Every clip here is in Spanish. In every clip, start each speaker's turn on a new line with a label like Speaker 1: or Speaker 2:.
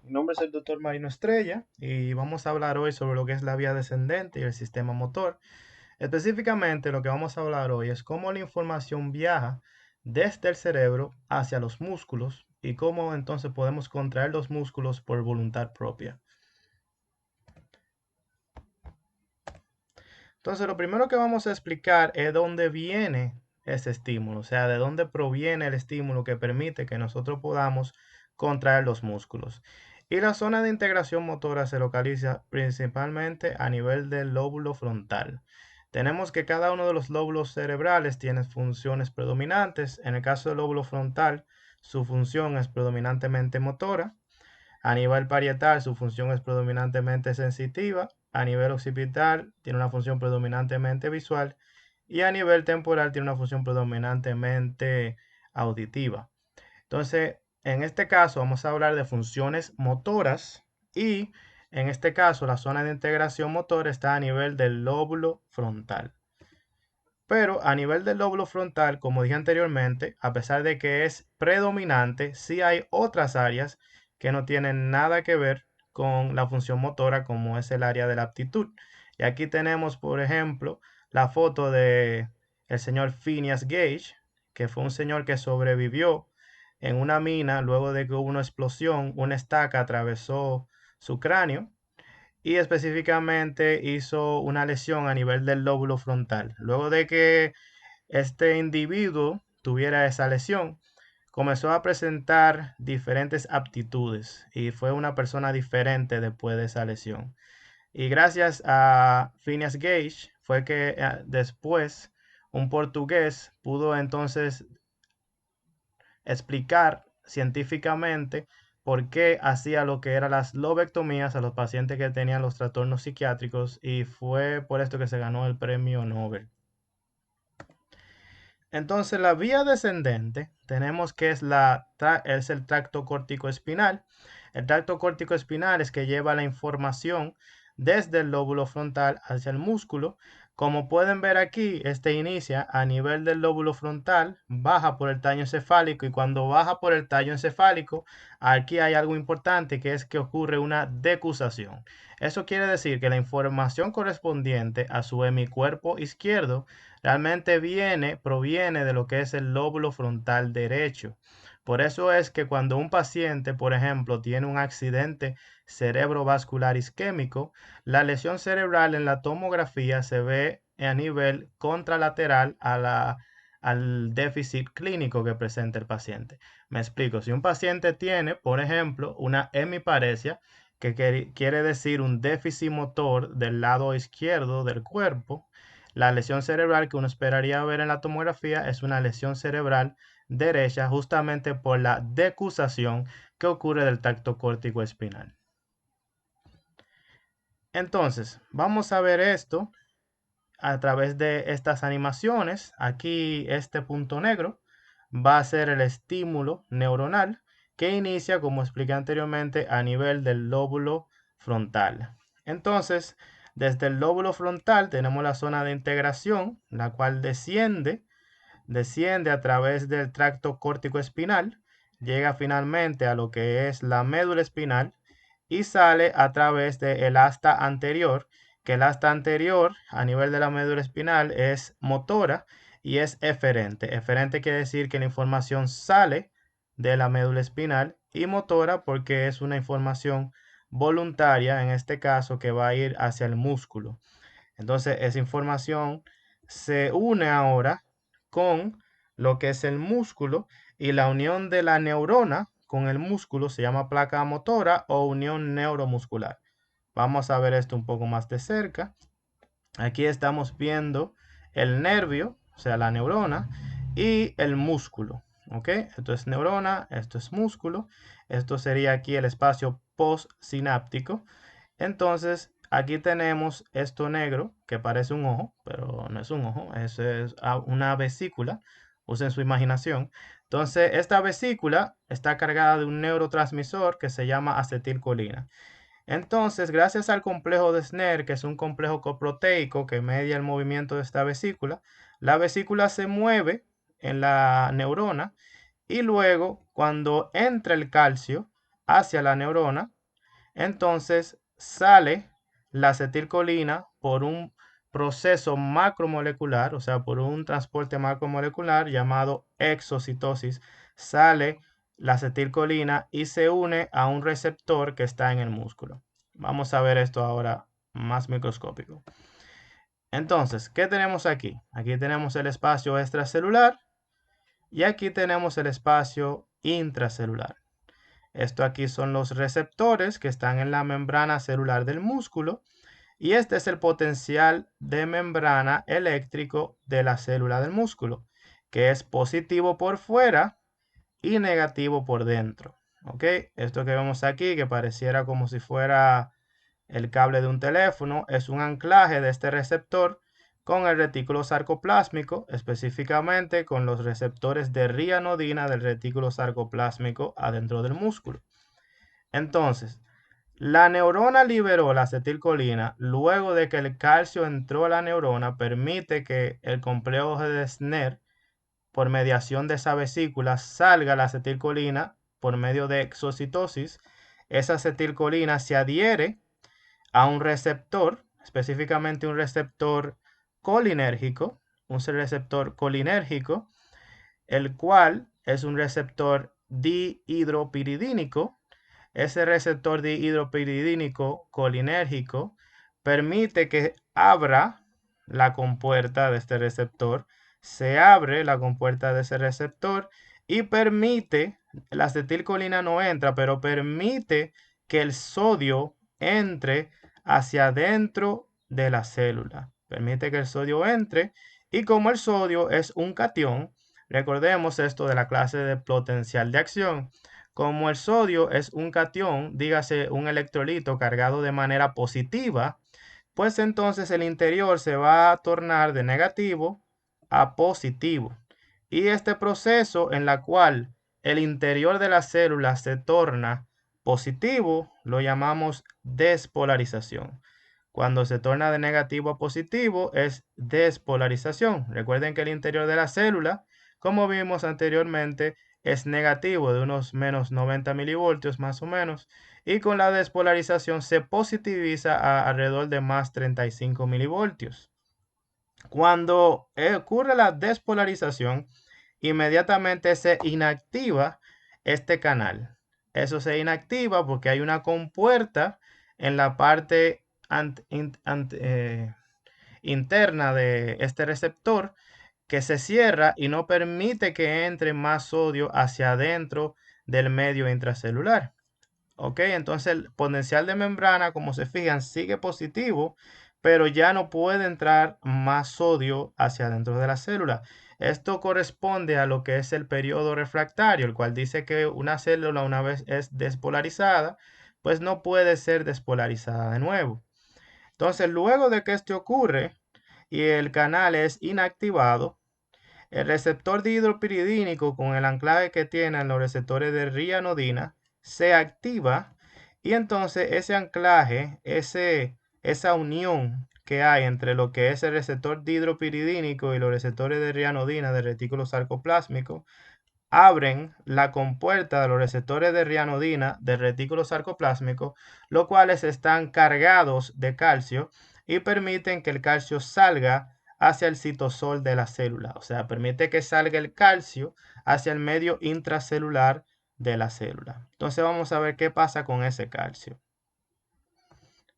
Speaker 1: Mi nombre es el doctor Marino Estrella y vamos a hablar hoy sobre lo que es la vía descendente y el sistema motor. Específicamente lo que vamos a hablar hoy es cómo la información viaja desde el cerebro hacia los músculos y cómo entonces podemos contraer los músculos por voluntad propia. Entonces lo primero que vamos a explicar es dónde viene ese estímulo, o sea, de dónde proviene el estímulo que permite que nosotros podamos contraer los músculos. Y la zona de integración motora se localiza principalmente a nivel del lóbulo frontal. Tenemos que cada uno de los lóbulos cerebrales tiene funciones predominantes. En el caso del lóbulo frontal, su función es predominantemente motora. A nivel parietal, su función es predominantemente sensitiva. A nivel occipital, tiene una función predominantemente visual. Y a nivel temporal, tiene una función predominantemente auditiva. Entonces, en este caso vamos a hablar de funciones motoras y en este caso la zona de integración motora está a nivel del lóbulo frontal. Pero a nivel del lóbulo frontal, como dije anteriormente, a pesar de que es predominante, sí hay otras áreas que no tienen nada que ver con la función motora, como es el área de la aptitud. Y aquí tenemos, por ejemplo, la foto de el señor Phineas Gage, que fue un señor que sobrevivió en una mina luego de que hubo una explosión, una estaca atravesó su cráneo y específicamente hizo una lesión a nivel del lóbulo frontal. Luego de que este individuo tuviera esa lesión, comenzó a presentar diferentes aptitudes y fue una persona diferente después de esa lesión. Y gracias a Phineas Gage fue que después un portugués pudo entonces explicar científicamente por qué hacía lo que eran las lobectomías a los pacientes que tenían los trastornos psiquiátricos y fue por esto que se ganó el premio Nobel. Entonces, la vía descendente tenemos que es el tracto córtico espinal. El tracto córtico espinal es que lleva la información desde el lóbulo frontal hacia el músculo. Como pueden ver aquí, este inicia a nivel del lóbulo frontal, baja por el tallo encefálico y cuando baja por el tallo encefálico, aquí hay algo importante que es que ocurre una decusación. Eso quiere decir que la información correspondiente a su hemicuerpo izquierdo realmente proviene de lo que es el lóbulo frontal derecho. Por eso es que cuando un paciente, por ejemplo, tiene un accidente cerebrovascular isquémico, la lesión cerebral en la tomografía se ve a nivel contralateral al déficit clínico que presenta el paciente. Me explico, si un paciente tiene, por ejemplo, una hemiparesia, que quiere decir un déficit motor del lado izquierdo del cuerpo, la lesión cerebral que uno esperaría ver en la tomografía es una lesión cerebral derecha justamente por la decusación que ocurre del tracto córtico espinal. Entonces, vamos a ver esto a través de estas animaciones. Aquí este punto negro va a ser el estímulo neuronal que inicia, como expliqué anteriormente, a nivel del lóbulo frontal. Entonces, desde el lóbulo frontal tenemos la zona de integración, la cual desciende a través del tracto córtico espinal, llega finalmente a lo que es la médula espinal y sale a través del asta anterior, que el asta anterior a nivel de la médula espinal es motora y es eferente. Eferente quiere decir que la información sale de la médula espinal y motora porque es una información voluntaria, en este caso, que va a ir hacia el músculo. Entonces, esa información se une ahora con lo que es el músculo y la unión de la neurona con el músculo se llama placa motora o unión neuromuscular. Vamos a ver esto un poco más de cerca. Aquí estamos viendo el nervio, o sea, la neurona y el músculo. ¿Ok? Esto es neurona, esto es músculo. Esto sería aquí el espacio postsináptico. Entonces, aquí tenemos esto negro que parece un ojo, pero no es un ojo, es una vesícula. Usen su imaginación. Entonces, esta vesícula está cargada de un neurotransmisor que se llama acetilcolina. Entonces, gracias al complejo de Snare, que es un complejo coproteico que media el movimiento de esta vesícula, la vesícula se mueve en la neurona y luego, cuando entra el calcio hacia la neurona, entonces sale la acetilcolina por un proceso macromolecular, o sea, por un transporte macromolecular llamado exocitosis, sale la acetilcolina y se une a un receptor que está en el músculo. Vamos a ver esto ahora más microscópico. Entonces, ¿qué tenemos aquí? Aquí tenemos el espacio extracelular y aquí tenemos el espacio intracelular. Esto aquí son los receptores que están en la membrana celular del músculo y este es el potencial de membrana eléctrico de la célula del músculo, que es positivo por fuera y negativo por dentro. ¿Ok? Esto que vemos aquí, que pareciera como si fuera el cable de un teléfono, es un anclaje de este receptor con el retículo sarcoplásmico, específicamente con los receptores de rianodina del retículo sarcoplásmico adentro del músculo. Entonces, la neurona liberó la acetilcolina luego de que el calcio entró a la neurona, permite que el complejo de Sner, por mediación de esa vesícula, salga la acetilcolina por medio de exocitosis. Esa acetilcolina se adhiere a un receptor, específicamente un receptor colinérgico, el cual es un receptor dihidropiridínico. Ese receptor dihidropiridínico colinérgico permite que abra la compuerta de este receptor, se abre la compuerta de ese receptor y permite, la acetilcolina no entra, pero permite que el sodio entre hacia adentro de la célula. Permite que el sodio entre y como el sodio es un catión, recordemos esto de la clase de potencial de acción, como el sodio es un catión, dígase un electrolito cargado de manera positiva, pues entonces el interior se va a tornar de negativo a positivo. Y este proceso en la cual el interior de la célula se torna positivo lo llamamos despolarización. Cuando se torna de negativo a positivo es despolarización. Recuerden que el interior de la célula, como vimos anteriormente, es negativo de unos menos 90 milivoltios más o menos. Y con la despolarización se positiviza a alrededor de más 35 milivoltios. Cuando ocurre la despolarización, inmediatamente se inactiva este canal. Eso se inactiva porque hay una compuerta en la parte interna de este receptor que se cierra y no permite que entre más sodio hacia adentro del medio intracelular. ¿Ok? Entonces el potencial de membrana, como se fijan, sigue positivo, pero ya no puede entrar más sodio hacia adentro de la célula. Esto corresponde a lo que es el periodo refractario, el cual dice que una célula una vez es despolarizada, pues no puede ser despolarizada de nuevo. Entonces, luego de que esto ocurre y el canal es inactivado, el receptor dihidropiridínico con el anclaje que tienen los receptores de rianodina se activa y entonces ese anclaje, esa unión que hay entre lo que es el receptor dihidropiridínico y los receptores de rianodina del retículo sarcoplásmico abren la compuerta de los receptores de rianodina del retículo sarcoplásmico, los cuales están cargados de calcio y permiten que el calcio salga hacia el citosol de la célula. O sea, permite que salga el calcio hacia el medio intracelular de la célula. Entonces vamos a ver qué pasa con ese calcio.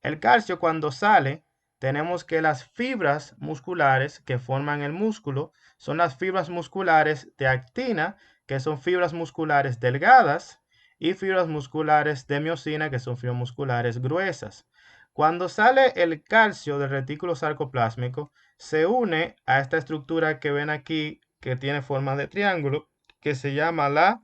Speaker 1: El calcio cuando sale, tenemos que las fibras musculares que forman el músculo son las fibras musculares de actina, que son fibras musculares delgadas, y fibras musculares de miosina, que son fibras musculares gruesas. Cuando sale el calcio del retículo sarcoplásmico, se une a esta estructura que ven aquí, que tiene forma de triángulo, que se llama la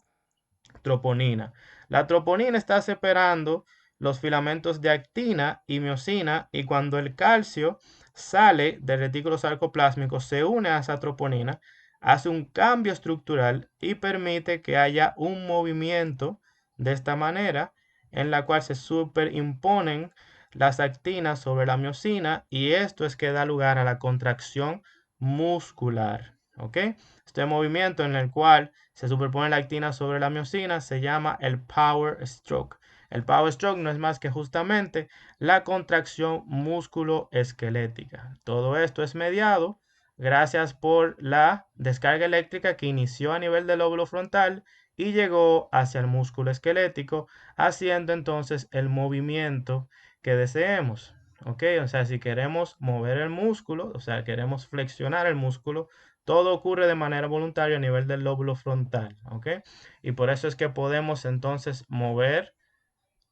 Speaker 1: troponina. La troponina está separando los filamentos de actina y miosina y cuando el calcio sale del retículo sarcoplásmico se une a esa troponina, hace un cambio estructural y permite que haya un movimiento de esta manera en la cual se superimponen las actinas sobre la miosina y esto es que da lugar a la contracción muscular. ¿Ok? Este movimiento en el cual se superpone la actina sobre la miosina se llama el power stroke. El power stroke no es más que justamente la contracción músculo-esquelética. Todo esto es mediado gracias por la descarga eléctrica que inició a nivel del lóbulo frontal y llegó hacia el músculo esquelético, haciendo entonces el movimiento que deseemos. ¿Ok? O sea, si queremos mover el músculo, o sea, queremos flexionar el músculo, todo ocurre de manera voluntaria a nivel del lóbulo frontal. ¿Ok? Y por eso es que podemos entonces mover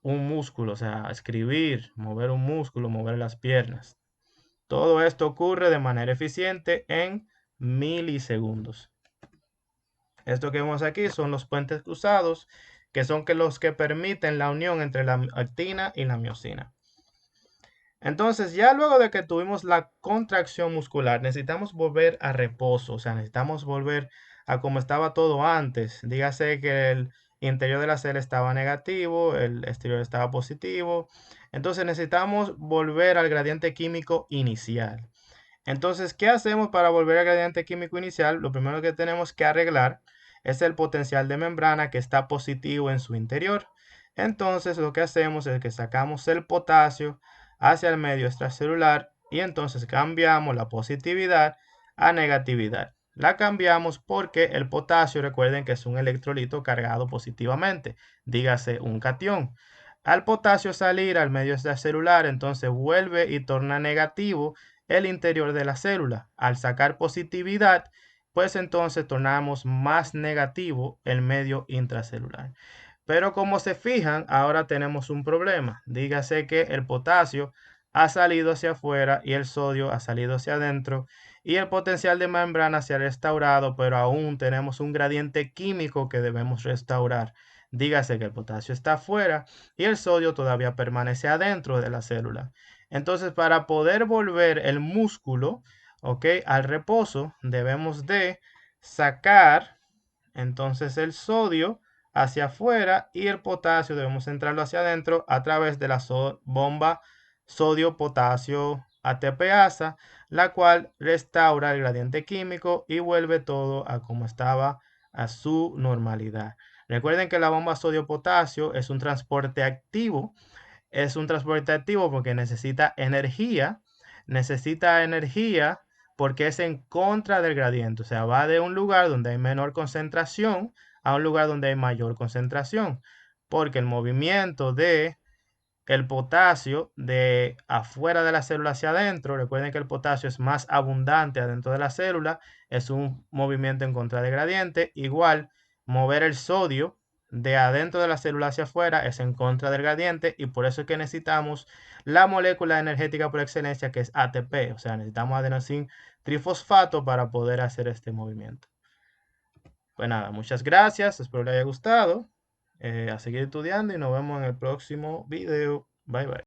Speaker 1: un músculo, o sea, escribir, mover un músculo, mover las piernas. Todo esto ocurre de manera eficiente en milisegundos. Esto que vemos aquí son los puentes cruzados, que son los que permiten la unión entre la actina y la miosina. Entonces, ya luego de que tuvimos la contracción muscular, necesitamos volver a reposo, o sea, necesitamos volver a como estaba todo antes. Dígase que el interior de la célula estaba negativo, el exterior estaba positivo. Entonces, necesitamos volver al gradiente químico inicial. Entonces, ¿qué hacemos para volver al gradiente químico inicial? Lo primero que tenemos que arreglar es el potencial de membrana que está positivo en su interior. Entonces, lo que hacemos es que sacamos el potasio hacia el medio extracelular y entonces cambiamos la positividad a negatividad. La cambiamos porque el potasio, recuerden que es un electrolito cargado positivamente, dígase un catión. Al potasio salir al medio extracelular, entonces vuelve y torna negativo el interior de la célula. Al sacar positividad, pues entonces tornamos más negativo el medio intracelular. Pero como se fijan, ahora tenemos un problema. Dígase que el potasio ha salido hacia afuera y el sodio ha salido hacia adentro y el potencial de membrana se ha restaurado, pero aún tenemos un gradiente químico que debemos restaurar. Dígase que el potasio está afuera y el sodio todavía permanece adentro de la célula. Entonces, para poder volver el músculo, ¿ok?, al reposo, debemos de sacar entonces el sodio hacia afuera y el potasio debemos centrarlo hacia adentro a través de la bomba sodio-potasio ATPasa, la cual restaura el gradiente químico y vuelve todo a como estaba a su normalidad. Recuerden que la bomba sodio-potasio es un transporte activo porque necesita energía porque es en contra del gradiente, o sea, va de un lugar donde hay menor concentración a un lugar donde hay mayor concentración, porque el movimiento de el potasio de afuera de la célula hacia adentro, recuerden que el potasio es más abundante adentro de la célula, es un movimiento en contra de gradiente, igual mover el sodio de adentro de la célula hacia afuera es en contra del gradiente y por eso es que necesitamos la molécula energética por excelencia que es ATP, o sea, necesitamos adenosín trifosfato para poder hacer este movimiento. Pues nada, muchas gracias, espero les haya gustado. A seguir estudiando y nos vemos en el próximo video. Bye bye.